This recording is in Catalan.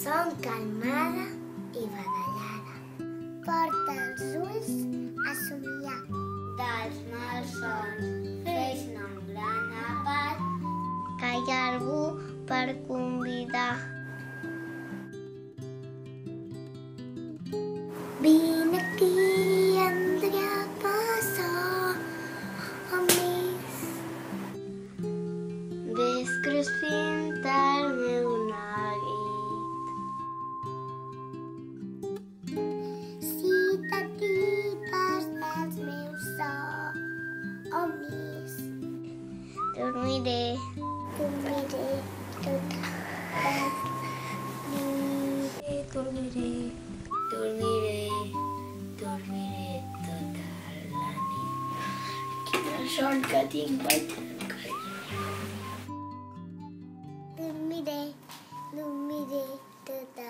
Son calmada i badallada. Porta els ulls a somiar. Dels malsons fes-ne un gran àpat, que hi ha algú per convidar. Vine aquí, Andrea, passa amb més. Ves cruspint el meu neguit. Si t'atipes dels meus somnis, dormiré tota la nit. Dormiré tota la nit. Quin son que tinc, vaig. Dormiré tota